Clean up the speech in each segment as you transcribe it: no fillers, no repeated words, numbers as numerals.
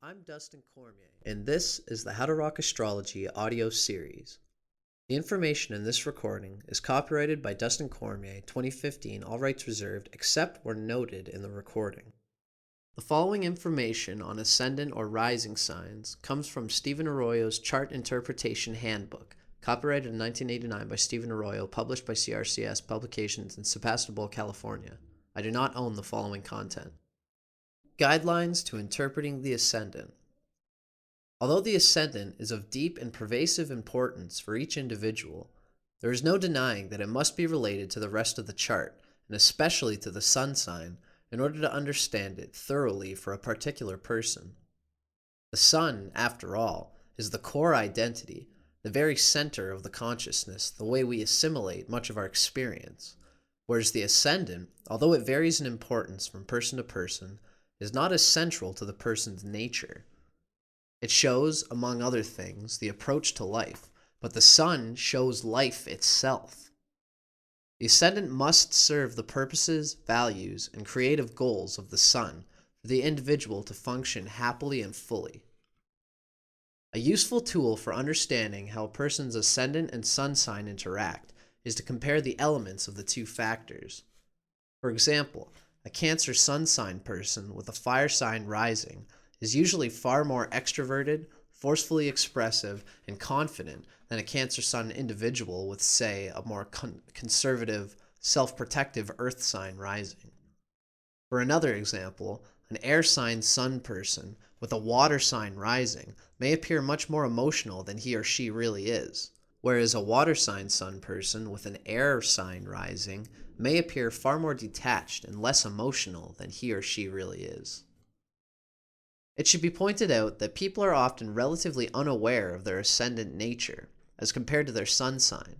I'm Dustin Cormier, and this is the How to Rock Astrology audio series. The information in this recording is copyrighted by Dustin Cormier, 2015, all rights reserved, except where noted in the recording. The following information on ascendant or rising signs comes from Stephen Arroyo's Chart Interpretation Handbook, copyrighted in 1989 by Stephen Arroyo, published by CRCS Publications in Sebastopol, California. I do not own the following content. Guidelines to interpreting the ascendant. Although the ascendant is of deep and pervasive importance for each individual, there is no denying that it must be related to the rest of the chart, and especially to the sun sign, in order to understand it thoroughly for a particular person. The sun, after all, is the core identity, the very center of the consciousness, the way we assimilate much of our experience, whereas the ascendant, although it varies in importance from person to person, is not as central to the person's nature. It shows, among other things, the approach to life, but the sun shows life itself. The ascendant must serve the purposes, values, and creative goals of the sun for the individual to function happily and fully. A useful tool for understanding how a person's ascendant and sun sign interact is to compare the elements of the two factors. For example, a Cancer sun sign person with a fire sign rising is usually far more extroverted, forcefully expressive, and confident than a Cancer sun individual with, say, a more conservative, self-protective earth sign rising. For another example, an air sign sun person with a water sign rising may appear much more emotional than he or she really is, whereas a water sign sun person with an air sign rising may appear far more detached and less emotional than he or she really is. It should be pointed out that people are often relatively unaware of their ascendant nature as compared to their sun sign.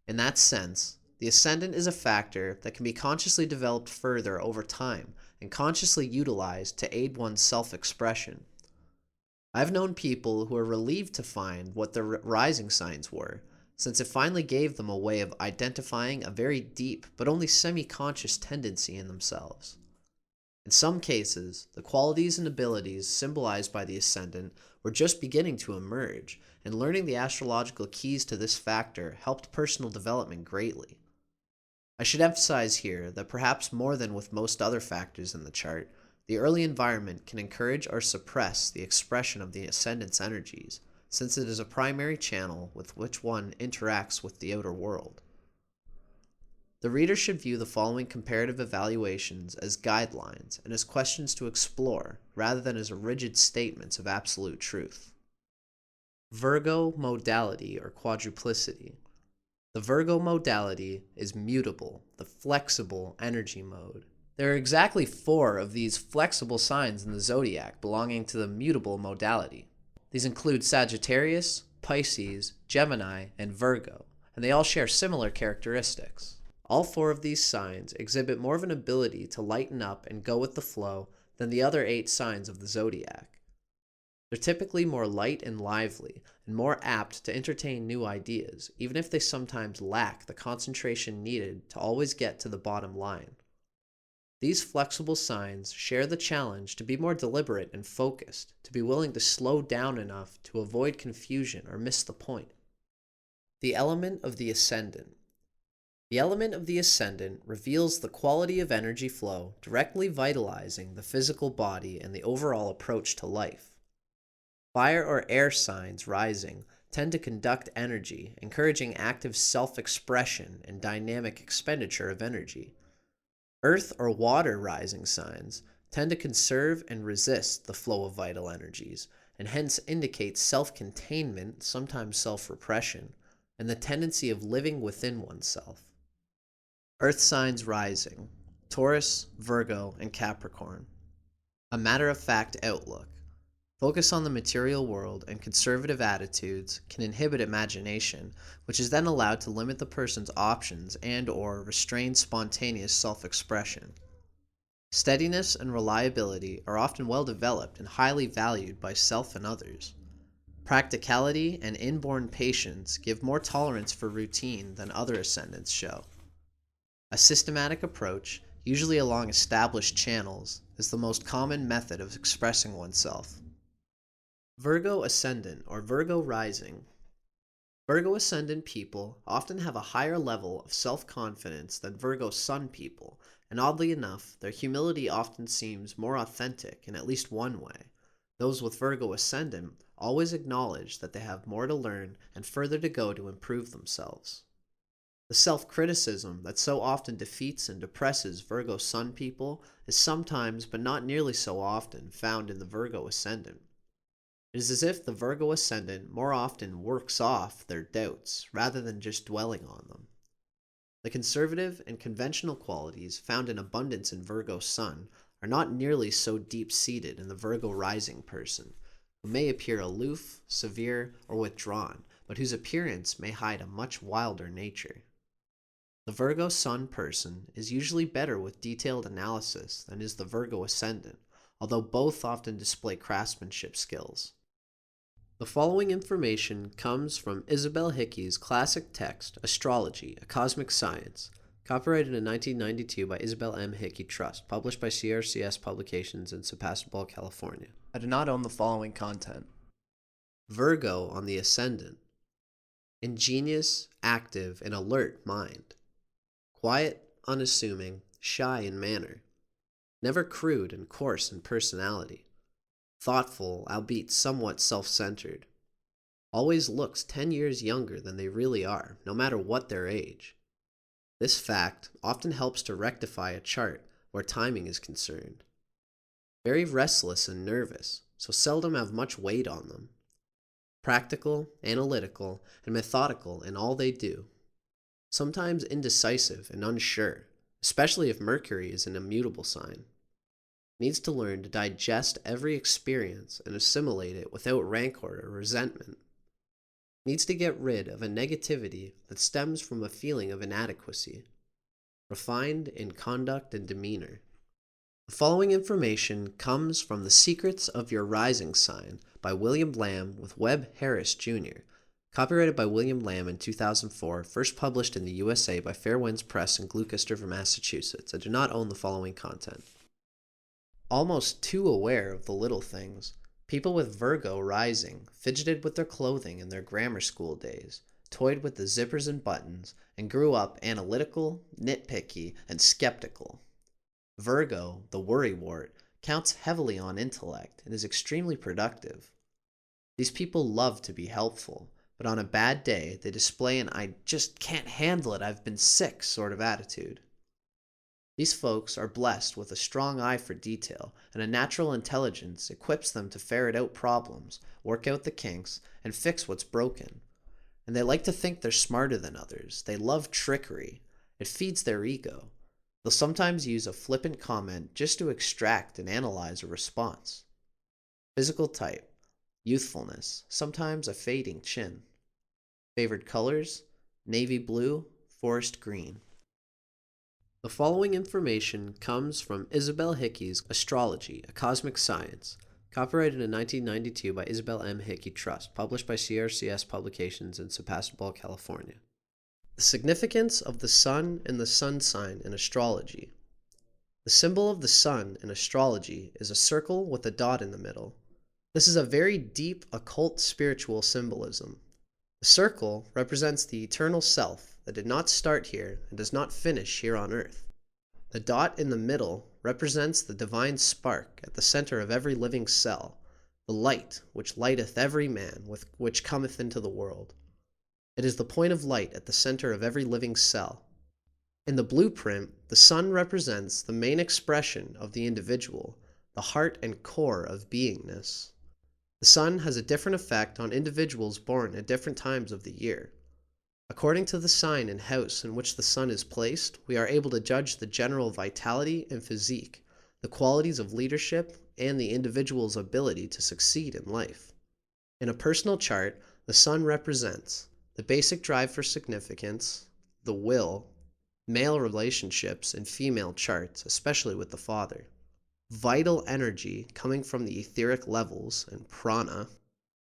In that sense, the ascendant is a factor that can be consciously developed further over time and consciously utilized to aid one's self-expression. I've known people who are relieved to find what their rising signs were, since it finally gave them a way of identifying a very deep but only semi-conscious tendency in themselves. In some cases, the qualities and abilities symbolized by the ascendant were just beginning to emerge, and learning the astrological keys to this factor helped personal development greatly. I should emphasize here that perhaps more than with most other factors in the chart, the early environment can encourage or suppress the expression of the ascendant's energies, since it is a primary channel with which one interacts with the outer world. The reader should view the following comparative evaluations as guidelines and as questions to explore, rather than as rigid statements of absolute truth. Virgo Modality or Quadruplicity. The Virgo Modality is mutable, the flexible energy mode. There are exactly 4 of these flexible signs in the zodiac belonging to the mutable modality. These include Sagittarius, Pisces, Gemini, and Virgo, and they all share similar characteristics. All 4 of these signs exhibit more of an ability to lighten up and go with the flow than the other 8 signs of the zodiac. They're typically more light and lively, and more apt to entertain new ideas, even if they sometimes lack the concentration needed to always get to the bottom line. These flexible signs share the challenge to be more deliberate and focused, to be willing to slow down enough to avoid confusion or miss the point. The element of the ascendant. The element of the ascendant reveals the quality of energy flow directly vitalizing the physical body and the overall approach to life. Fire or air signs rising tend to conduct energy, encouraging active self-expression and dynamic expenditure of energy. Earth or water rising signs tend to conserve and resist the flow of vital energies, and hence indicate self-containment, sometimes self-repression, and the tendency of living within oneself. Earth signs rising: Taurus, Virgo, and Capricorn. A matter-of-fact outlook. Focus on the material world and conservative attitudes can inhibit imagination, which is then allowed to limit the person's options and/or restrain spontaneous self-expression. Steadiness and reliability are often well developed and highly valued by self and others. Practicality and inborn patience give more tolerance for routine than other ascendants show. A systematic approach, usually along established channels, is the most common method of expressing oneself. Virgo Ascendant or Virgo Rising. Virgo Ascendant people often have a higher level of self-confidence than Virgo Sun people, and oddly enough, their humility often seems more authentic in at least one way. Those with Virgo Ascendant always acknowledge that they have more to learn and further to go to improve themselves. The self-criticism that so often defeats and depresses Virgo Sun people is sometimes, but not nearly so often, found in the Virgo Ascendant. It is as if the Virgo Ascendant more often works off their doubts rather than just dwelling on them. The conservative and conventional qualities found in abundance in Virgo Sun are not nearly so deep-seated in the Virgo Rising person, who may appear aloof, severe, or withdrawn, but whose appearance may hide a much wilder nature. The Virgo Sun person is usually better with detailed analysis than is the Virgo Ascendant, although both often display craftsmanship skills. The following information comes from Isabel Hickey's classic text, Astrology, A Cosmic Science, copyrighted in 1992 by Isabel M. Hickey Trust, published by CRCS Publications in Sebastopol, California. I do not own the following content. Virgo on the Ascendant. Ingenious, active, and alert mind. Quiet, unassuming, shy in manner. Never crude and coarse in personality. Thoughtful, albeit somewhat self-centered. Always looks 10 years younger than they really are, no matter what their age. This fact often helps to rectify a chart where timing is concerned. Very restless and nervous, so seldom have much weight on them. Practical, analytical, and methodical in all they do. Sometimes indecisive and unsure, especially if Mercury is an immutable sign. Needs to learn to digest every experience and assimilate it without rancor or resentment. Needs to get rid of a negativity that stems from a feeling of inadequacy. Refined in conduct and demeanor. The following information comes from The Secrets of Your Rising Sign by William Lamb with Webb Harris, Jr., copyrighted by William Lamb in 2004, first published in the USA by Fairwinds Press in Gloucester, Massachusetts. I do not own the following content. Almost too aware of the little things, people with Virgo rising fidgeted with their clothing in their grammar school days, toyed with the zippers and buttons, and grew up analytical, nitpicky, and skeptical. Virgo, the worrywart, counts heavily on intellect and is extremely productive. These people love to be helpful, but on a bad day they display an "I just can't handle it, I've been sick" sort of attitude. These folks are blessed with a strong eye for detail, and a natural intelligence equips them to ferret out problems, work out the kinks, and fix what's broken. And they like to think they're smarter than others. They love trickery. It feeds their ego. They'll sometimes use a flippant comment just to extract and analyze a response. Physical type: youthfulness, sometimes a fading chin. Favored colors: navy blue, forest green. The following information comes from Isabel Hickey's Astrology, A Cosmic Science, copyrighted in 1992 by Isabel M. Hickey Trust, published by CRCS Publications in Sebastopol, California. The significance of the Sun and the Sun sign in astrology. The symbol of the Sun in astrology is a circle with a dot in the middle. This is a very deep occult spiritual symbolism. The circle represents the eternal self that did not start here and does not finish here on earth. The dot in the middle represents the divine spark at the center of every living cell, the light which lighteth every man which cometh into the world. It is the point of light at the center of every living cell. In the blueprint, the sun represents the main expression of the individual, the heart and core of beingness. The sun has a different effect on individuals born at different times of the year. According to the sign and house in which the sun is placed, we are able to judge the general vitality and physique, the qualities of leadership, and the individual's ability to succeed in life. In a personal chart, the sun represents the basic drive for significance, the will, male relationships and female charts, especially with the father, vital energy coming from the etheric levels and prana,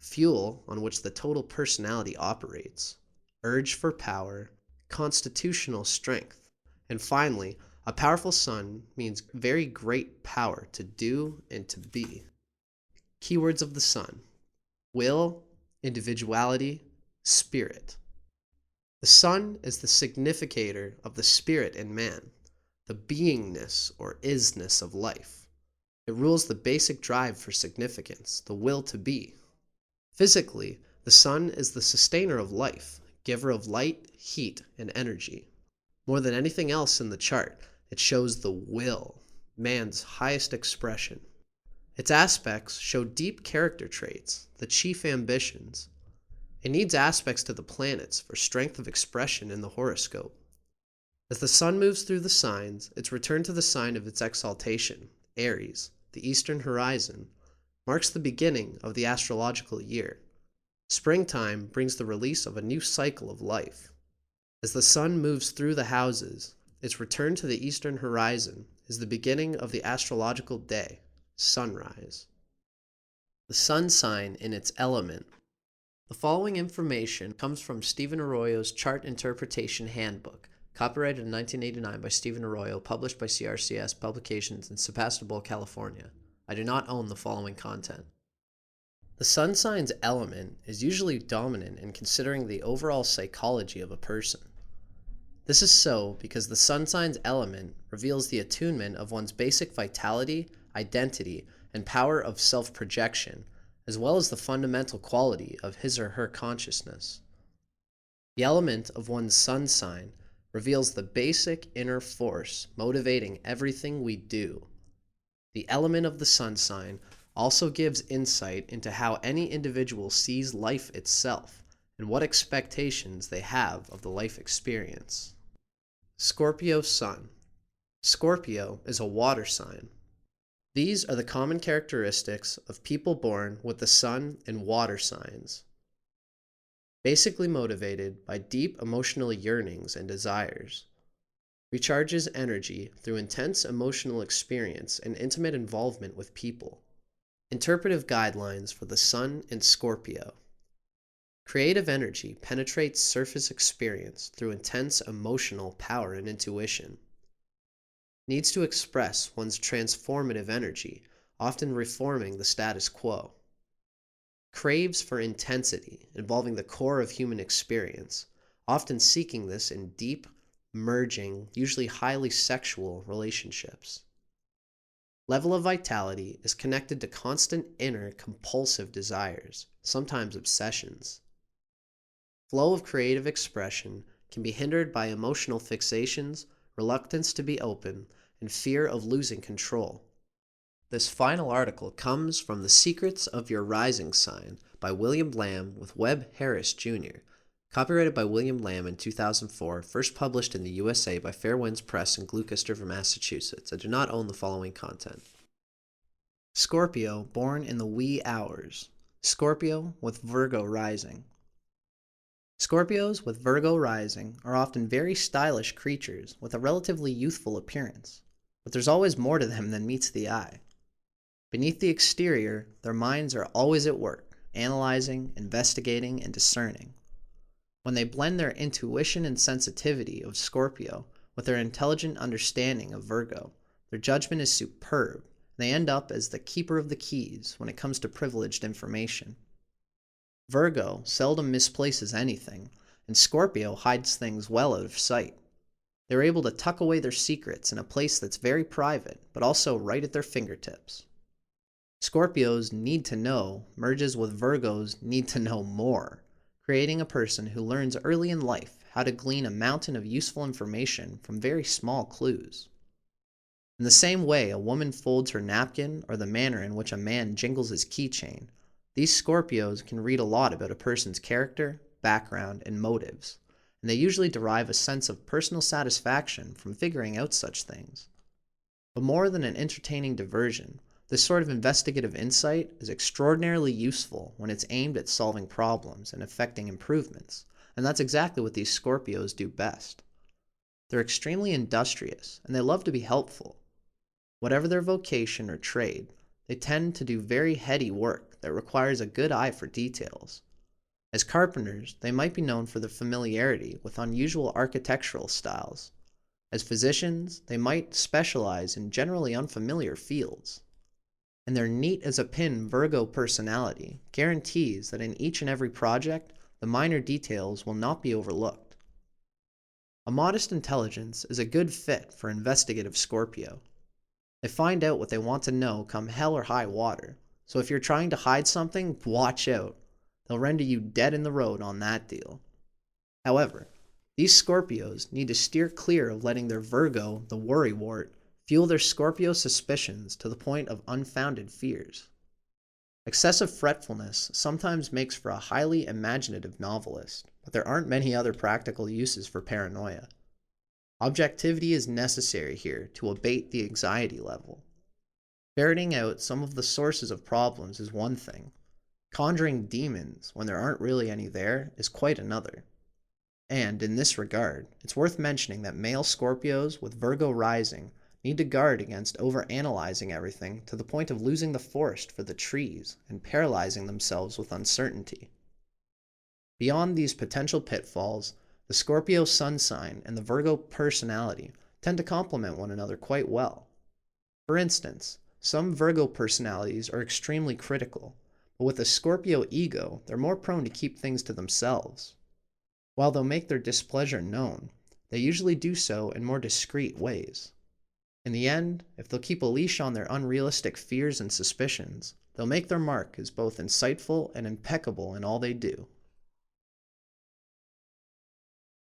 fuel on which the total personality operates, urge for power, constitutional strength, and finally, a powerful sun means very great power to do and to be. Keywords of the sun: will, individuality, spirit. The sun is the significator of the spirit in man, the beingness or isness of life. It rules the basic drive for significance, the will to be. Physically, the sun is the sustainer of life, giver of light, heat, and energy. More than anything else in the chart, it shows the will, man's highest expression. Its aspects show deep character traits, the chief ambitions. It needs aspects to the planets for strength of expression in the horoscope. As the sun moves through the signs, its return to the sign of its exaltation, Aries, the eastern horizon, marks the beginning of the astrological year. Springtime brings the release of a new cycle of life. As the sun moves through the houses, its return to the eastern horizon is the beginning of the astrological day, sunrise. The sun sign in its element. The following information comes from Stephen Arroyo's Chart Interpretation Handbook, copyrighted in 1989 by Stephen Arroyo, published by CRCS Publications in Sebastopol, California. I do not own the following content. The sun sign's element is usually dominant in considering the overall psychology of a person. This is so because the sun sign's element reveals the attunement of one's basic vitality, identity, and power of self-projection, as well as the fundamental quality of his or her consciousness. The element of one's sun sign reveals the basic inner force motivating everything we do. The element of the sun sign also gives insight into how any individual sees life itself and what expectations they have of the life experience. Scorpio Sun. Scorpio is a water sign. These are the common characteristics of people born with the sun and water signs. Basically motivated by deep emotional yearnings and desires. Recharges energy through intense emotional experience and intimate involvement with people. Interpretive guidelines for the Sun and Scorpio. Creative energy penetrates surface experience through intense emotional power and intuition. Needs to express one's transformative energy, often reforming the status quo. Craves for intensity, involving the core of human experience, often seeking this in deep, merging, usually highly sexual relationships. Level of vitality is connected to constant inner compulsive desires, sometimes obsessions. Flow of creative expression can be hindered by emotional fixations, reluctance to be open, and fear of losing control. This final article comes from The Secrets of Your Rising Sign by William Lamb with Webb Harris, Jr., copyrighted by William Lamb in 2004, first published in the USA by Fair Winds Press in Gloucester, Massachusetts. I do not own the following content. Scorpio, born in the wee hours. Scorpio with Virgo rising. Scorpios with Virgo rising are often very stylish creatures with a relatively youthful appearance, but there's always more to them than meets the eye. Beneath the exterior, their minds are always at work, analyzing, investigating, and discerning. When they blend their intuition and sensitivity of Scorpio with their intelligent understanding of Virgo, their judgment is superb, and they end up as the keeper of the keys when it comes to privileged information. Virgo seldom misplaces anything, and Scorpio hides things well out of sight. They're able to tuck away their secrets in a place that's very private, but also right at their fingertips. Scorpios need to know merges with Virgos need to know more, creating a person who learns early in life how to glean a mountain of useful information from very small clues. In the same way a woman folds her napkin or the manner in which a man jingles his keychain, these Scorpios can read a lot about a person's character, background, and motives, and they usually derive a sense of personal satisfaction from figuring out such things. But more than an entertaining diversion, this sort of investigative insight is extraordinarily useful when it's aimed at solving problems and effecting improvements, and that's exactly what these Scorpios do best. They're extremely industrious, and they love to be helpful. Whatever their vocation or trade, they tend to do very heady work that requires a good eye for details. As carpenters, they might be known for their familiarity with unusual architectural styles. As physicians, they might specialize in generally unfamiliar fields. and their neat as a pin Virgo personality guarantees that in each and every project, the minor details will not be overlooked. A modest intelligence is a good fit for investigative Scorpio. They find out what they want to know come hell or high water, so if you're trying to hide something, watch out. They'll render you dead in the road on that deal. However, these Scorpios need to steer clear of letting their Virgo, the worrywart, fuel their Scorpio suspicions to the point of unfounded fears. Excessive fretfulness sometimes makes for a highly imaginative novelist, but there aren't many other practical uses for paranoia. Objectivity is necessary here to abate the anxiety level. Ferreting out some of the sources of problems is one thing. Conjuring demons when there aren't really any there is quite another. And in this regard, it's worth mentioning that male Scorpios with Virgo rising need to guard against overanalyzing everything to the point of losing the forest for the trees and paralyzing themselves with uncertainty. Beyond these potential pitfalls, the Scorpio sun sign and the Virgo personality tend to complement one another quite well. For instance, some Virgo personalities are extremely critical, but with a Scorpio ego, they're more prone to keep things to themselves. While they'll make their displeasure known, they usually do so in more discreet ways. In the end, if they'll keep a leash on their unrealistic fears and suspicions, they'll make their mark as both insightful and impeccable in all they do.